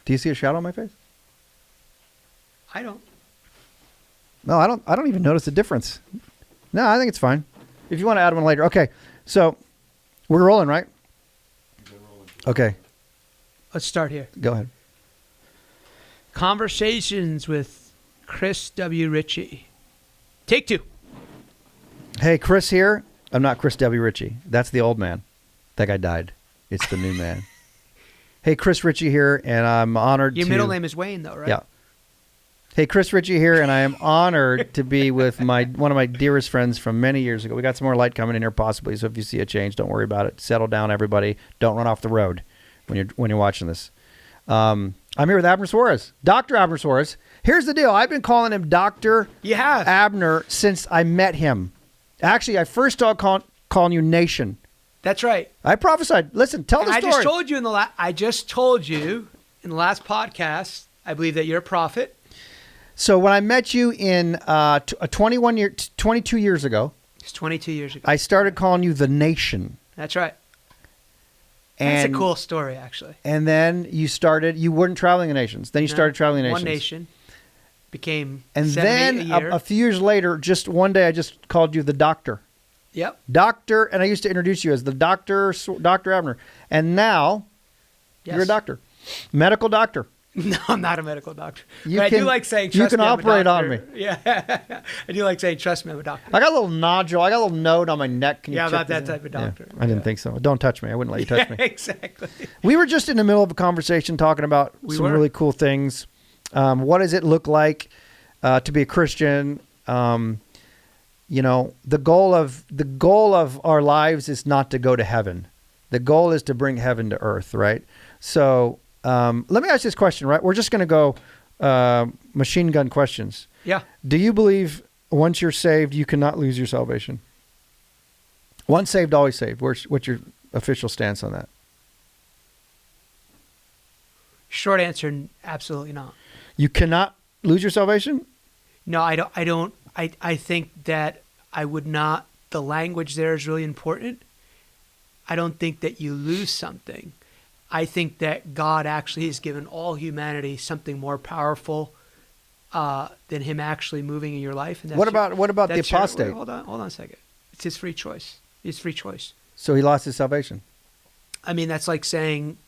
Do you see a shadow on my face? I don't. No, I don't. I don't even notice the difference. No, I think it's fine. If you want to add one later, okay. So we're rolling, right? Okay, Let's start here. go ahead. Conversations with Chris W. Ritchie. Take 2. Hey, Chris here. I'm not Chris W. Ritchie. That's the old man. That guy died. It's the new man. Hey, Chris Ritchie here, and I'm honored Your to... middle name is Wayne, though, right? Yeah. Hey, Chris Ritchie here, and I am honored to be with one of my dearest friends from many years ago. We got some more light coming in here possibly, so if you see a change, don't worry about it. Settle down, everybody. Don't run off the road when you're watching this. I'm here with Abner Suarez, Dr. Abner Suarez. Here's the deal. I've been calling him Dr. You have. Abner since I met him. Actually, I first started calling you Nation. That's right. I prophesied. Listen, tell the story. I just told you in the last podcast, I believe that you're a prophet. So when I met you in 22 years ago, It's 22 years ago. I started calling you the Nation. That's right. And, That's a cool story, actually. And then you weren't traveling the nations. Then you started traveling the nations. One nation became and 7, then 8 a year. A few years later, just one day, I just called you the doctor. Yep. Doctor, and I used to introduce you as the Dr. Abner. And now you're a doctor, medical doctor. No, I'm not a medical doctor. You But can, I do like saying, you trust can me, I'm a operate on doctor. me. Yeah. I do like saying, trust me, I'm a doctor. I got a little nodule. I got a little node on my neck. Can you Yeah, check about this that out? type of doctor. Yeah, I didn't think so. Don't touch me. I wouldn't let you touch me. Exactly. We were just in the middle of a conversation talking about some really cool things. What does it look like to be a Christian? The goal of our lives is not to go to heaven. The goal is to bring heaven to earth, right? So let me ask this question, right? We're just going to go machine gun questions. Yeah. Do you believe once you're saved, you cannot lose your salvation? Once saved, always saved. What's your official stance on that? Short answer, absolutely not. You cannot lose your salvation? No, I don't. I think that I would not. The language there is really important. I don't think that you lose something. I think that God actually has given all humanity something more powerful than Him actually moving in your life. And that's what about the apostate? Hold on a second. It's his free choice. It's free choice. So he lost his salvation. I mean, that's like saying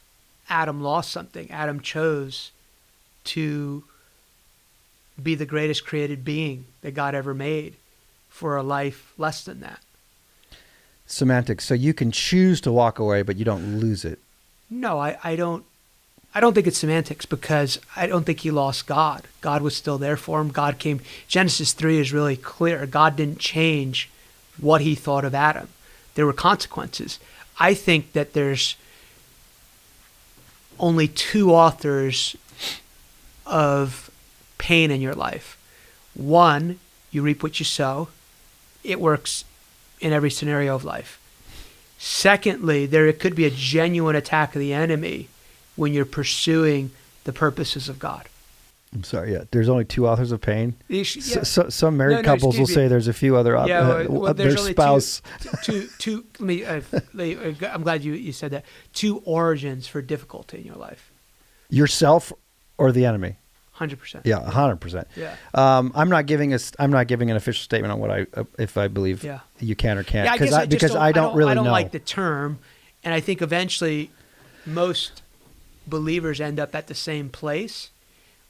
Adam lost something. Adam chose to be the greatest created being that God ever made for a life less than that. Semantics. So you can choose to walk away, but you don't lose it. No, I don't think it's semantics, because I don't think he lost God. God was still there for him. God came. Genesis 3 is really clear. God didn't change what He thought of Adam. There were consequences. I think that there's only 2 authors of pain in your life. One, you reap what you sow. It works in every scenario of life. Secondly, there could be a genuine attack of the enemy when you're pursuing the purposes of God. I'm sorry. Yeah, there's only 2 authors of pain. Yeah. So some married couples will say there's a few other there's their only spouse. two. I'm glad you said that. 2 origins for difficulty in your life. Yourself or the enemy. 100%. Yeah, 100%. Yeah. I'm not giving an official statement on what if I believe you can or can't. Yeah, because I don't really know. I don't like the term, and I think eventually most believers end up at the same place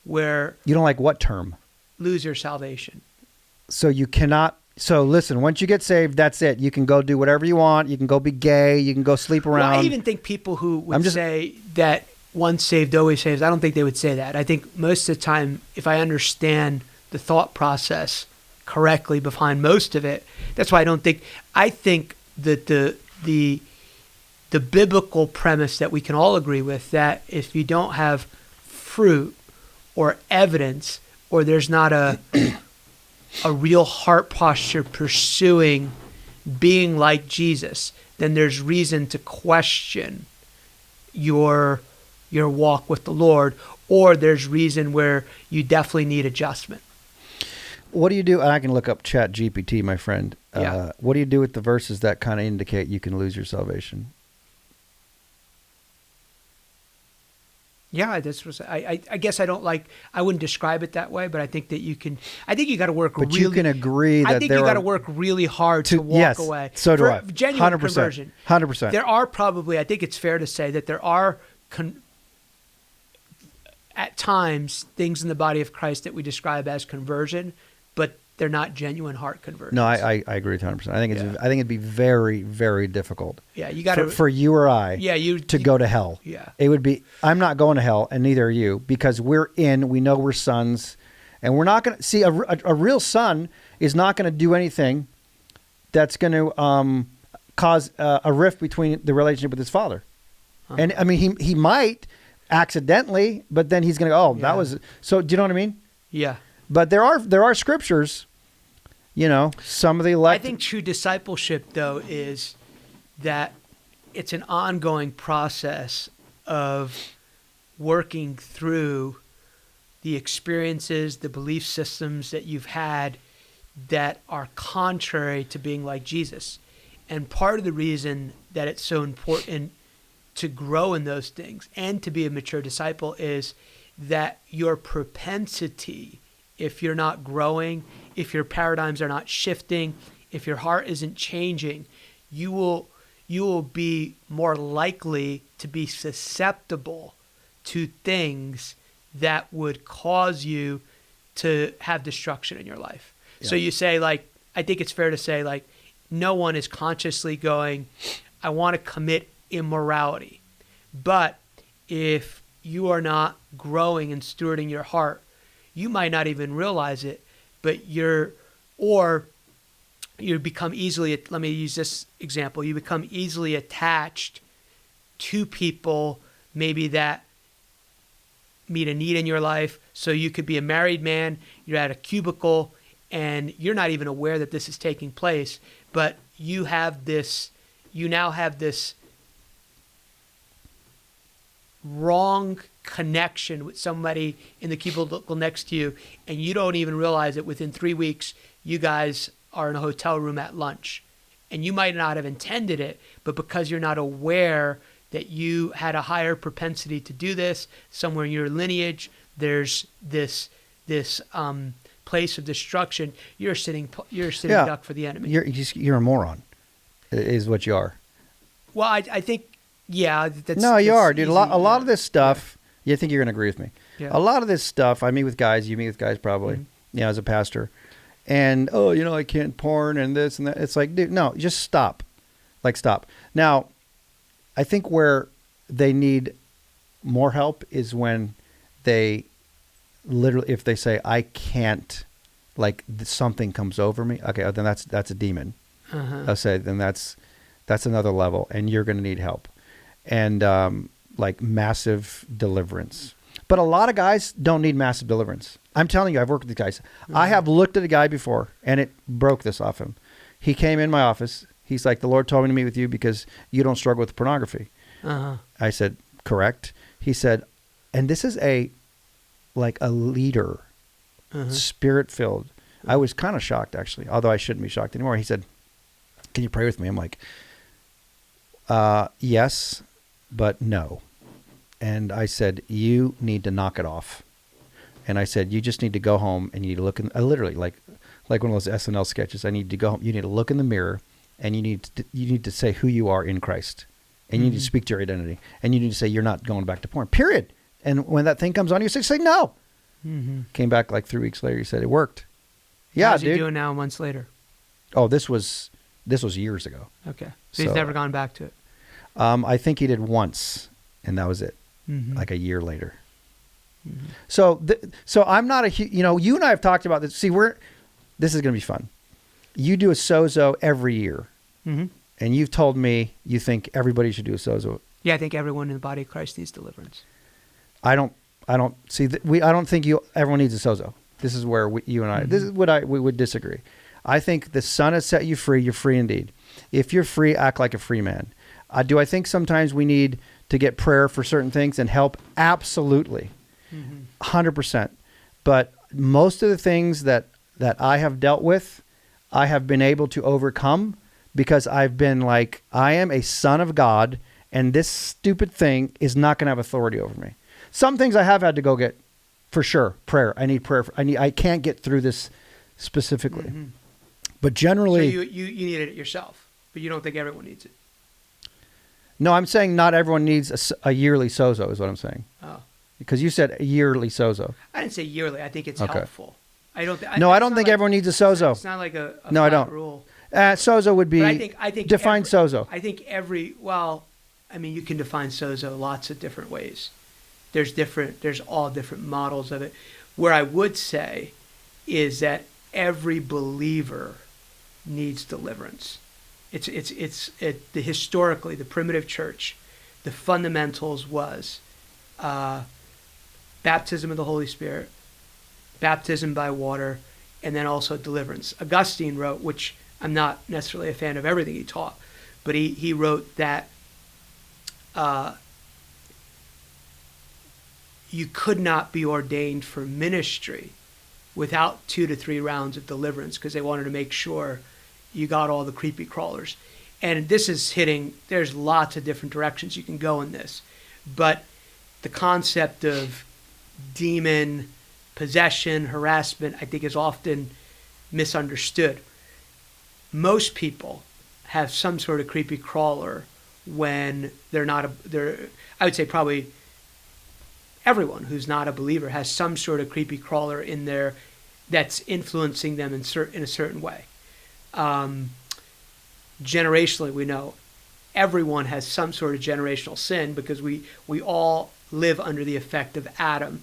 where you don't like what term? Lose your salvation. So you cannot. So listen, once you get saved, that's it. You can go do whatever you want. You can go be gay. You can go sleep around. Well, I even think people who would say that once saved, always saved, I don't think they would say that. I think most of the time, if I understand the thought process correctly behind most of it, that's why I think that the biblical premise that we can all agree with, that if you don't have fruit or evidence, or there's not a real heart posture pursuing being like Jesus, then there's reason to question your walk with the Lord, or there's reason where you definitely need adjustment. What do you do? And I can look up Chat GPT, my friend. What do you do with the verses that kind of indicate you can lose your salvation? Yeah, this was. I guess I wouldn't describe it that way, but I think that you can. I think you got to work. But you can agree that I think you got to work really hard to walk away. So do I. Genuine 100%, conversion. 100%. There are probably. I think it's fair to say that there are at times things in the body of Christ that we describe as conversion, but they're not genuine heart conversions. No, I agree with 100%. I think it'd be very, very difficult. Yeah, you got to for you or I. Yeah, to go to hell. Yeah, it would be. I'm not going to hell, and neither are you, because we know we're sons, and we're not going to see a real son is not going to do anything that's going to cause a rift between the relationship with his father. Uh-huh. And I mean, he might accidentally, but then he's going to go, that was so. Do you know what I mean? Yeah. But there are scriptures, some of the elect. I think true discipleship, though, is that it's an ongoing process of working through the experiences, the belief systems that you've had that are contrary to being like Jesus. And part of the reason that it's so important to grow in those things and to be a mature disciple is that your propensity, if you're not growing, if your paradigms are not shifting, if your heart isn't changing, you will be more likely to be susceptible to things that would cause you to have destruction in your life. Yeah. So you say, I think it's fair to say, no one is consciously going, I want to commit immorality. But if you are not growing and stewarding your heart, you might not even realize it, but you become easily, let me use this example, you become easily attached to people maybe that meet a need in your life. So you could be a married man, you're at a cubicle, and you're not even aware that this is taking place, but you now have this wrong connection with somebody in the cubicle next to you, and you don't even realize it. Within 3 weeks, you guys are in a hotel room at lunch, and you might not have intended it, but because you're not aware that you had a higher propensity to do this somewhere in your lineage, there's this place of destruction. You're sitting duck for the enemy. You're a moron, is what you are. Well, I think. Yeah, you are, dude. A lot of this stuff. Yeah. I think you're going to agree with me. Yeah. A lot of this stuff. I meet with guys. You meet with guys probably. Mm-hmm. As a pastor, and I can't porn and this and that. It's like, dude, no, just stop. Stop. Now, I think where they need more help is when they literally, if they say, I can't, something comes over me. Okay, then that's a demon. Uh-huh. I'll say then that's another level, and you're going to need help. And massive deliverance. But a lot of guys don't need massive deliverance. I'm telling you, I've worked with these guys. Mm-hmm. I have looked at a guy before, and it broke this off him. He came in my office. He's like, the Lord told me to meet with you because you don't struggle with pornography. Uh-huh. I said, correct. He said, and this is a leader, spirit-filled. Uh-huh. I was kind of shocked, actually, although I shouldn't be shocked anymore. He said, can you pray with me? I'm like, yes. But no. And I said, you need to knock it off. And I said, you just need to go home and you need to look in, literally like one of those SNL sketches. I need to go home. You need to look in the mirror and you need to say who you are in Christ. And you need to speak to your identity. And you need to say, you're not going back to porn, period. And when that thing comes on, you say no. Mm-hmm. Came back 3 weeks later. He said, it worked. Yeah, how's dude. he doing now months later? Oh, this was years ago. Okay. So he's never gone back to it. I think he did once, and that was it. Mm-hmm. A year later. Mm-hmm. So I'm not you and I have talked about this. See, this is going to be fun. You do a Sozo every year, and you've told me you think everybody should do a Sozo. Yeah, I think everyone in the body of Christ needs deliverance. I don't see that. I don't think everyone needs a Sozo. This is where you and I. Mm-hmm. This is what we would disagree. I think the Son has set you free. You're free indeed. If you're free, act like a free man. Do I think sometimes we need to get prayer for certain things and help? Absolutely. 100%. But most of the things that I have dealt with, I have been able to overcome because I've been I am a son of God, and this stupid thing is not going to have authority over me. Some things I have had to go get, for sure. Prayer. I need prayer. I can't get through this specifically. Mm-hmm. But generally, so you needed it yourself, but you don't think everyone needs it. No, I'm saying not everyone needs a yearly Sozo. Is what I'm saying. Oh. Because you said a yearly Sozo. I didn't say yearly. I think it's helpful. I don't think everyone needs a Sozo. It's not like a no, I don't. Rule. Sozo would be. I think define Sozo. I think you can define Sozo lots of different ways. There's all different models of it. Where I would say is that every believer needs deliverance. Historically, the primitive church, the fundamentals was baptism of the Holy Spirit, baptism by water, and then also deliverance. Augustine wrote, which I'm not necessarily a fan of everything he taught, but he wrote that you could not be ordained for ministry without 2 to 3 rounds of deliverance, because they wanted to make sure you got all the creepy crawlers. And this is there's lots of different directions you can go in this. But the concept of demon possession, harassment, I think is often misunderstood. Most people have some sort of creepy crawler when I would say probably everyone who's not a believer has some sort of creepy crawler in there that's influencing them in a certain way. Generationally, we know everyone has some sort of generational sin because we all live under the effect of Adam.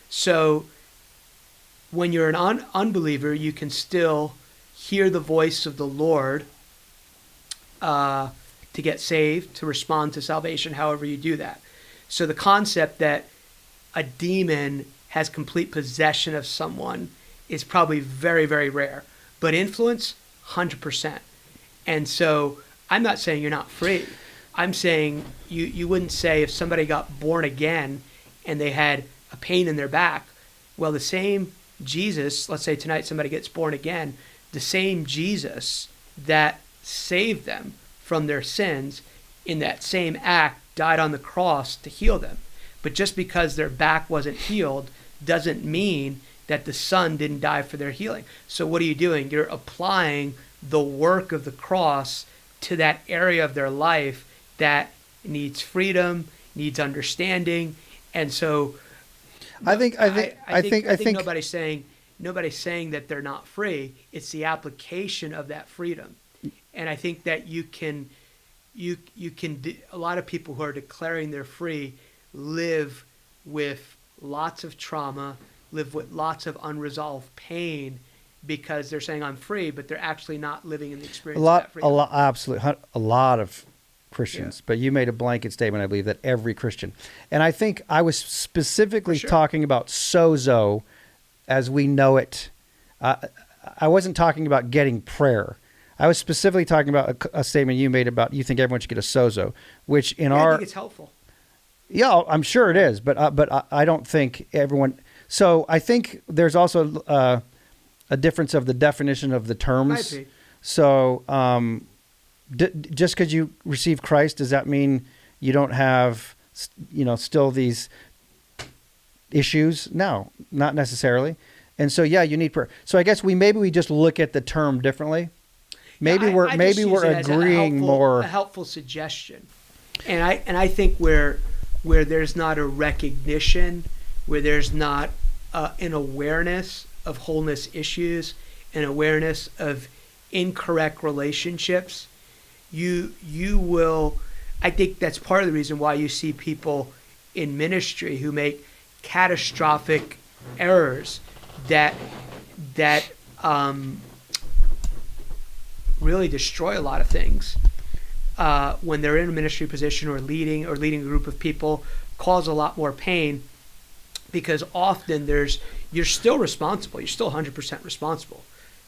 So when you're an unbeliever, you can still hear the voice of the Lord to get saved, to respond to salvation, however you do that. So the concept that a demon has complete possession of someone is probably very, very rare. But influence, 100%. And so I'm not saying you're not free. I'm saying you wouldn't say if somebody got born again and they had a pain in their back, well, the same Jesus, let's say tonight somebody gets born again, the same Jesus that saved them from their sins in that same act died on the cross to heal them. But just because their back wasn't healed doesn't mean that the Son didn't die for their healing. So what are you doing? You're applying the work of the cross to that area of their life that needs freedom, needs understanding. And so I think nobody's saying that they're not free. It's the application of that freedom. And I think that you can a lot of people who are declaring they're free live with lots of trauma, live with lots of unresolved pain, because they're saying I'm free, but they're actually not living in the experience of that freedom. Absolutely. A lot of Christians, yeah. But you made a blanket statement, I believe, that every Christian. And I think I was specifically talking about Sozo as we know it. I wasn't talking about getting prayer. I was specifically talking about a statement you made about you think everyone should get a Sozo, which I think it's helpful. Yeah, I'm sure it is, but I don't think everyone. So I think there's also a difference of the definition of the terms. Might be. So just because you receive Christ, does that mean you don't have still these issues? No, not necessarily. And so you need prayer. So I guess we just look at the term differently. Maybe we're agreeing more. A helpful suggestion, and I think where there's not a recognition, where there's not an awareness of wholeness issues, an awareness of incorrect relationships, you will. I think that's part of the reason why you see people in ministry who make catastrophic errors that really destroy a lot of things when they're in a ministry position or leading a group of people, cause a lot more pain, because often you're still responsible. You're still 100% responsible.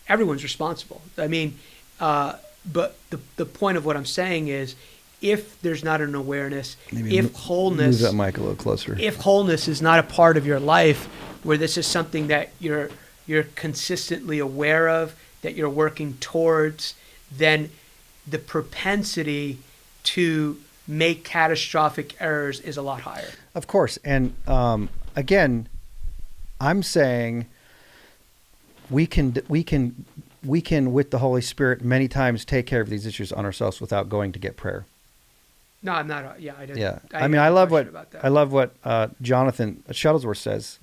Everyone's responsible. I mean, but the point of what I'm saying is, if there's not an awareness, if wholeness, move that mic a little closer. If wholeness is not a part of your life, where this is something that you're consistently aware of, that you're working towards, then the propensity to make catastrophic errors is a lot higher. Of course. And again, I'm saying we can with the Holy Spirit many times take care of these issues on ourselves without going to get prayer. No, I'm not. Yeah, I didn't. Yeah, I love what Jonathan Shuttlesworth says.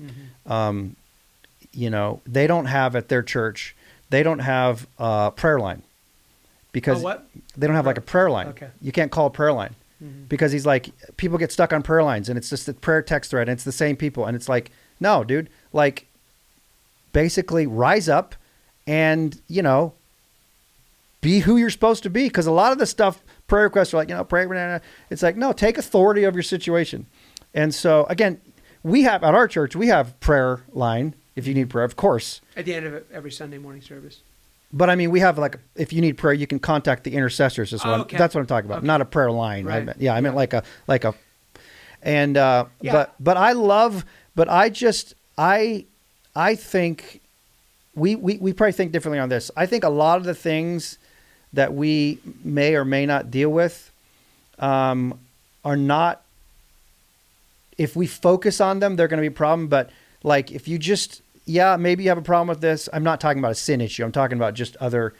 Mm-hmm. They don't have at their church. They don't have a prayer line because they don't have like a prayer line. Okay. You can't call a prayer line because he's like, people get stuck on prayer lines and it's just a prayer text thread and it's the same people and it's like, no, dude, like basically rise up and be who you're supposed to be, because a lot of the stuff prayer requests are like, pray. It's like, no, take authority of your situation. And so again, we have at our church, we have prayer line if you need prayer, of course. At the end of every Sunday morning service. But I mean, we have like, if you need prayer, you can contact the intercessors as well. Okay. That's what I'm talking about. Okay. Not a prayer line. Right. I meant like a, and, but I think we probably think differently on this. I think a lot of the things that we may or may not deal with, are not, if we focus on them, they're going to be a problem. But like, if you just, maybe you have a problem with this. I'm not talking about a sin issue. I'm talking about just other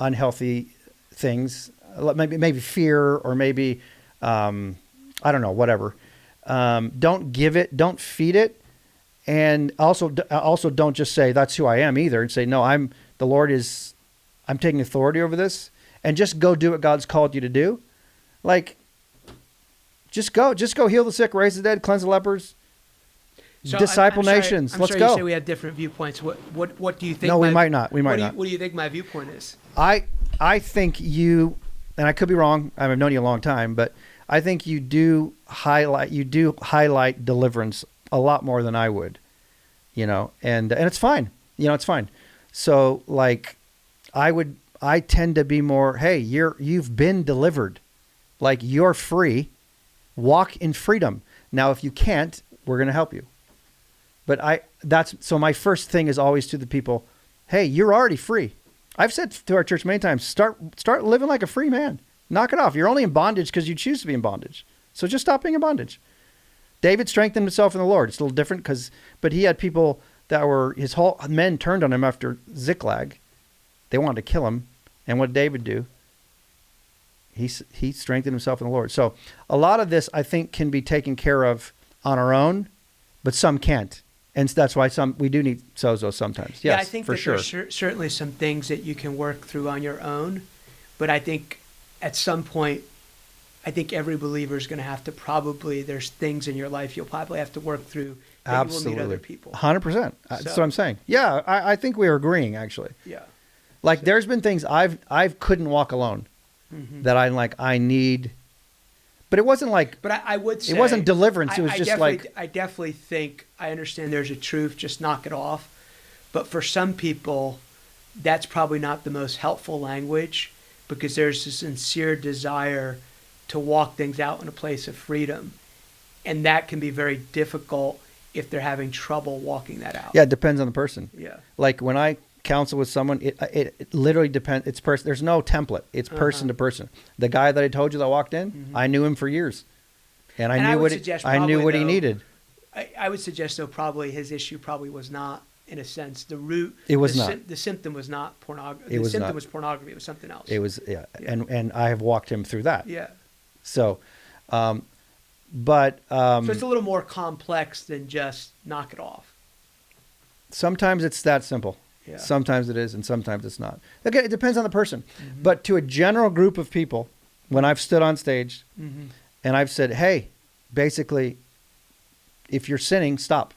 unhealthy things, maybe fear or maybe, I don't know, whatever. Don't give it, don't feed it. And also don't just say that's who I am either, and say, no, I'm taking authority over this, and just go do what God's called you to do. Like, just go heal the sick, raise the dead, cleanse the lepers, disciple nations. Let's go. You say we have different viewpoints. What do you think? No, we might not. What do you think my viewpoint is? I think you, and I could be wrong. I've known you a long time, but I think you do highlight deliverance a lot more than I would, and it's fine. It's fine. So like, I tend to be more, hey, you've been delivered, like you're free, walk in freedom. Now, if you can't, we're going to help you. But so my first thing is always to the people, hey, you're already free. I've said to our church many times, start living like a free man. Knock it off. You're only in bondage because you choose to be in bondage. So just stop being in bondage. David strengthened himself in the Lord. It's a little different but he had people that were, his whole men turned on him after Ziklag. They wanted to kill him. And what did David do? He strengthened himself in the Lord. So a lot of this, I think, can be taken care of on our own, but some can't. And that's why we do need Sozo sometimes. Yes, I think for that sure. There's certainly some things that you can work through on your own. But I think at some point, I think every believer is going to have to there's things in your life you'll probably have to work through that Absolutely. You will meet other people. 100%. That's what I'm saying. Yeah, I think we are agreeing, actually. Yeah. Like, there's been things I've couldn't walk alone that I'm like, I need. But it wasn't like. But I would say. It wasn't deliverance. It was just like. I definitely think, I understand there's a truth, just knock it off. But for some people, that's probably not the most helpful language, because there's a sincere desire to walk things out in a place of freedom. And that can be very difficult if they're having trouble walking that out. Yeah, it depends on the person. Yeah. Like when I counsel with someone, it literally depends. It's person. There's no template. It's person to person. The guy that I told you that walked in, I knew him for years. And I knew what he needed. I would suggest, though, probably his issue probably was not, in a sense, the root. It was not. The symptom was not pornography. It the was symptom not. was pornography. It was something else. It was, yeah. And I have walked him through that. Yeah. So, so it's a little more complex than just knock it off. Sometimes it's that simple. Yeah. Sometimes it is, and sometimes it's not. Again, it depends on the person. But to a general group of people, when I've stood on stage and I've said, hey, basically, if you're sinning, stop.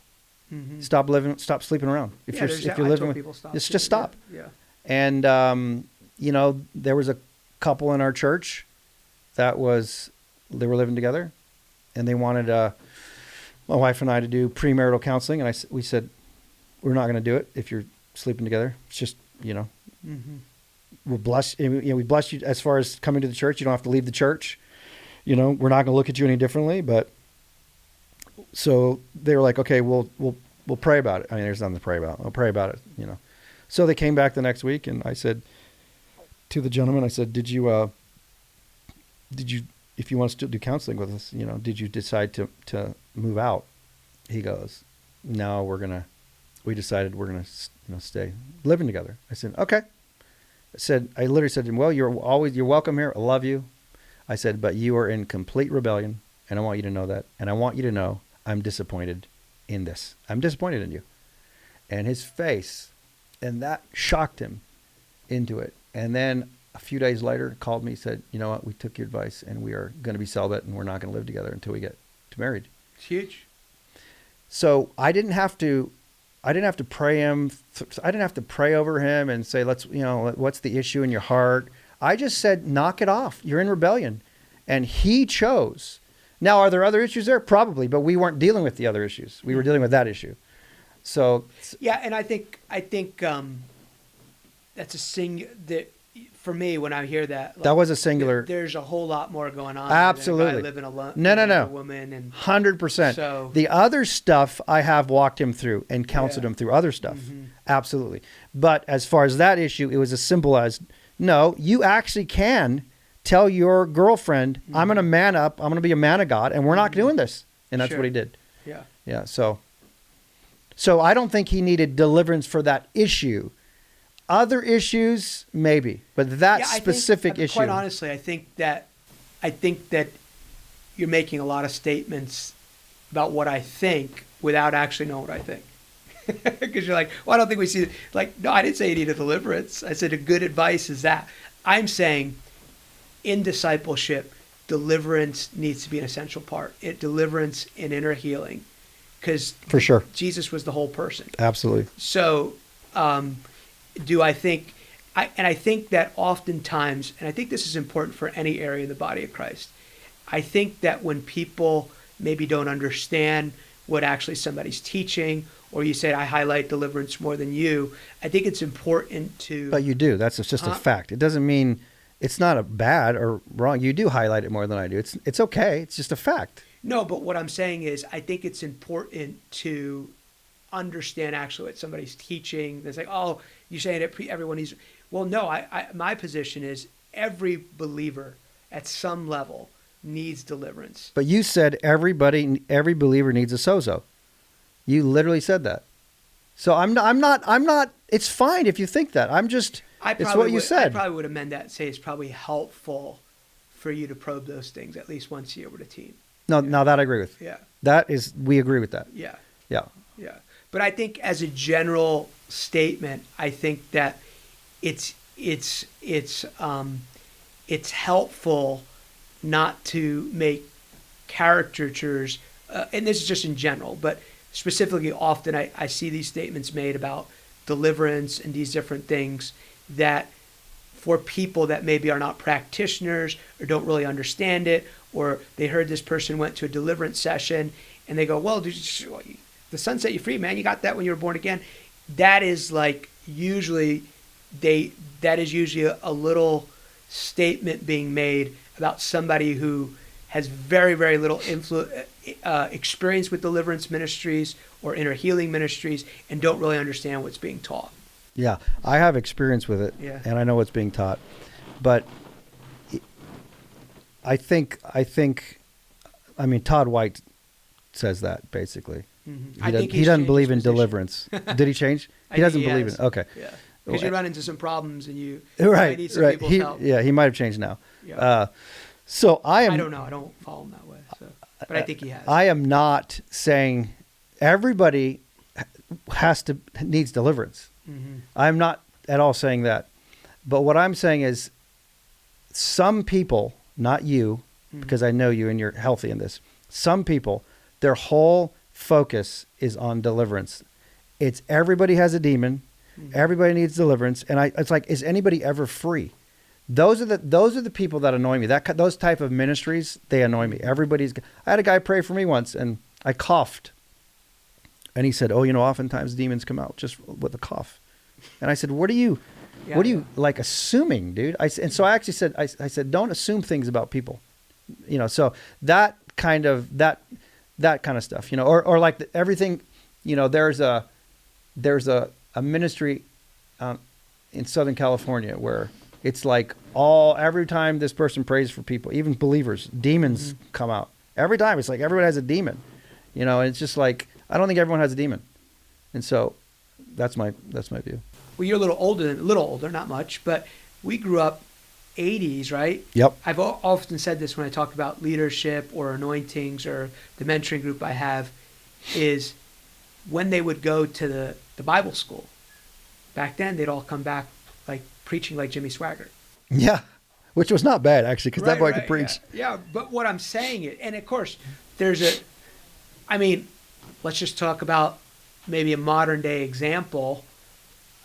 Stop living, stop sleeping around. If you're living, just stop. Yeah. And there was a couple in our church they were living together, and they wanted my wife and I to do premarital counseling, and we said, we're not going to do it if you're sleeping together. It's just, we'll bless we bless you as far as coming to the church. You don't have to leave the church. We're not going to look at you any differently. But so they were like, okay, we'll pray about it. I mean, there's nothing to pray about. I'll pray about it. So they came back the next week, and I said to the gentleman, I said, did you if you want to do counseling with us, did you decide to move out? He goes, no, we decided we're going to, stay living together. I said, okay. I literally said to him, well, you're welcome here. I love you. I said, but you are in complete rebellion, and I want you to know that. And I want you to know I'm disappointed in this. I'm disappointed in you. And his face, and that shocked him into it. And then a few days later, called me, said, you know what, we took your advice, and we are going to be celibate, and we're not going to live together until we get married. It's huge. So I didn't have to pray him. I didn't have to pray over him and say, what's the issue in your heart? I just said, knock it off. You're in rebellion. And he chose. Now, are there other issues there? Probably, but we weren't dealing with the other issues. We were dealing with that issue. So yeah, and I think that's a that for me when I hear that. That was a singular. There's a whole lot more going on. Absolutely. Than a guy living alone. No. A woman and 100%. So the other stuff I have walked him through and counseled him through other stuff. Mm-hmm. Absolutely. But as far as that issue, it was as simple as, no, you actually can tell your girlfriend, I'm going to man up. I'm going to be a man of God, and we're not doing this. And that's what he did. Yeah. Yeah. So I don't think he needed deliverance for that issue. Other issues, maybe, but that specific issue. Quite honestly, I think that you're making a lot of statements about what I think without actually knowing what I think. Because you're like, well, I don't think we see it. Like, no, I didn't say you need a deliverance. I said a good advice is that. I'm saying in discipleship, deliverance needs to be an essential part. Deliverance and inner healing. Because for sure, Jesus was the whole person. Absolutely. So, do I think, I think that oftentimes, and I think this is important for any area in the body of Christ, I think that when people maybe don't understand what actually somebody's teaching, or you say, I highlight deliverance more than you, I think it's important to... But you do. That's just a fact. It doesn't mean it's not a bad or wrong. You do highlight it more than I do. It's okay. It's just a fact. No, but what I'm saying is I think it's important to understand actually what somebody's teaching. It's like, oh, you're saying that everyone needs... Well, no, my position is every believer at some level needs deliverance. But you said every believer needs a sozo. You literally said that. So I'm not, it's fine if you think that. It's what you said. I probably would amend that and say it's probably helpful for you to probe those things at least once a year with a team. No, that I agree with. Yeah. We agree with that. Yeah. Yeah. Yeah. But I think as a general statement, I think that it's helpful not to make caricatures, and this is just in general, but specifically often I see these statements made about deliverance and these different things that for people that maybe are not practitioners or don't really understand it, or they heard this person went to a deliverance session and they go, well, the Son set you free, man. You got that when you were born again. That is like usually a little statement being made about somebody who has very, very little experience with deliverance ministries or inner healing ministries and don't really understand what's being taught. Yeah, I have experience with it, and I know what's being taught. But I mean, Todd White says that, basically. Mm-hmm. He doesn't believe in deliverance. Did he change? He doesn't believe in it. Okay. Yeah. Because you run into some problems and you need some right. people's help. Yeah, he might have changed now. Yeah. So I don't know. I don't follow him that way. So. But I think he has. I am not saying everybody needs deliverance. Mm-hmm. I'm not at all saying that. But what I'm saying is some people, not you, because I know you and you're healthy in this, some people, their whole focus is on deliverance. It's everybody has a demon. Mm-hmm. Everybody needs deliverance. And it's like, is anybody ever free? Those are the people that annoy me. Those type of ministries, they annoy me. I had a guy pray for me once and I coughed. And he said, oh, oftentimes demons come out just with a cough. And I said, what are you like assuming, dude? So I actually said, I said, don't assume things about people, so that kind of stuff, or like everything, there's a ministry in Southern California where it's like Every time this person prays for people, even believers, demons come out. Every time it's like everyone has a demon, and it's just like, I don't think everyone has a demon. And so that's my view. Well, you're a little older, not much, but we grew up 80s, right? Yep. I've often said this when I talk about leadership or anointings or the mentoring group I have, is when they would go to the Bible school, back then they'd all come back like preaching like Jimmy Swaggart. Yeah, which was not bad, actually, because that boy could preach. Yeah, but what I'm saying is, and of course, let's just talk about maybe a modern day example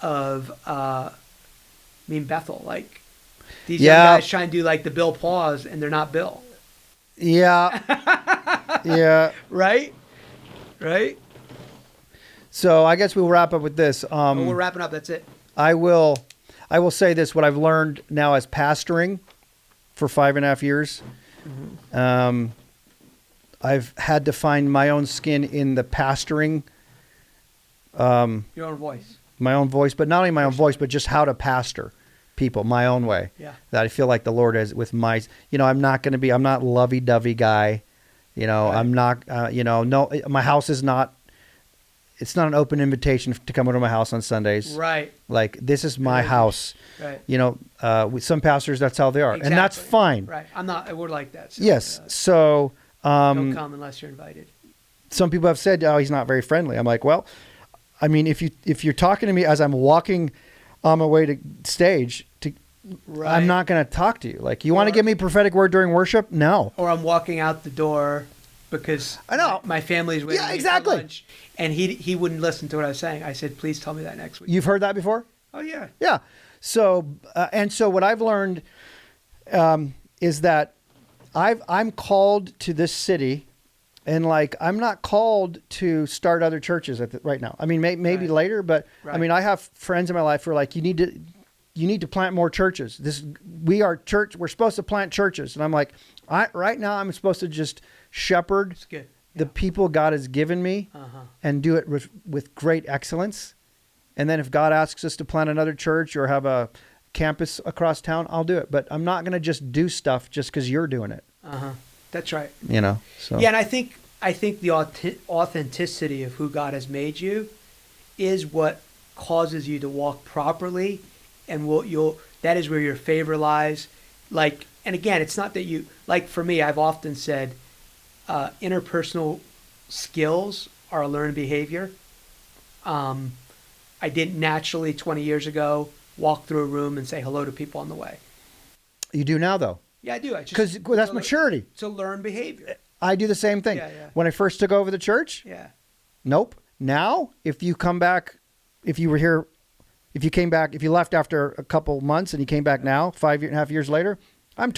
of, Bethel, like these young guys trying to do like the Bill Paws, and they're not Bill. Yeah. Yeah. Right? So I guess we'll wrap up with this. We're wrapping up. That's it. I will say this, what I've learned now as pastoring for 5.5 years. Mm-hmm. I've had to find my own skin in the pastoring. Your own voice. My own voice, but not only my own voice, but just how to pastor people my own way. Yeah. That I feel like the Lord has with my, I'm not lovey-dovey guy. Right. I'm not, no, my house is not, it's not an open invitation to come over to my house on Sundays. Right. Like, this is my house. Right. With some pastors, that's how they are. Exactly. And that's fine. Right. we're like that. So, yes. So, don't come unless you're invited. Some people have said, he's not very friendly. I'm like, well, if you're talking to me as I'm walking on my way to stage, I'm not going to talk to you. Like, you want to give me a prophetic word during worship? No. Or I'm walking out the door because I know my family's waiting exactly. for lunch, and he wouldn't listen to what I was saying. I said, please tell me that next week. You've heard that before? Oh, yeah. Yeah. So, so what I've learned is that I'm called to this city, and I'm not called to start other churches right now. Maybe later, but I have friends in my life who are like, you need to plant more churches. We are church. We're supposed to plant churches. And I'm like, right now I'm supposed to just shepherd the people God has given me and do it with great excellence. And then if God asks us to plant another church or have a campus across town, I'll do it. But I'm not going to just do stuff just because you're doing it. That's right. So. Yeah, and I think the authenticity of who God has made you is what causes you to walk properly, and that is where your favor lies. And again, it's not that you, for me, I've often said, interpersonal skills are a learned behavior. I didn't naturally 20 years ago walk through a room and say hello to people on the way. You do now, though. Yeah, I do. Because that's maturity. It's a learned behavior. I do the same thing. Yeah. When I first took over the church, nope. Now, if you come back, if you were here, if you came back, if you left after a couple months and you came back now, 5.5 years later, I'm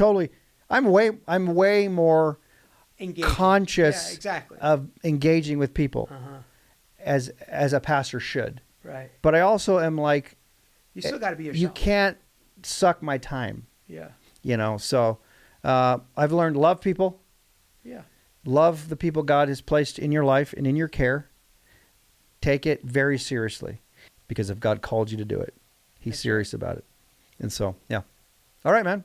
way more conscious of engaging with people as a pastor should. Right. But I also am like, you still got to be yourself. You can't suck my time. Yeah. So I've learned to love people. Yeah. Love the people God has placed in your life and in your care. Take it very seriously, because if God called you to do it, He's serious about it. And so, yeah. All right, man.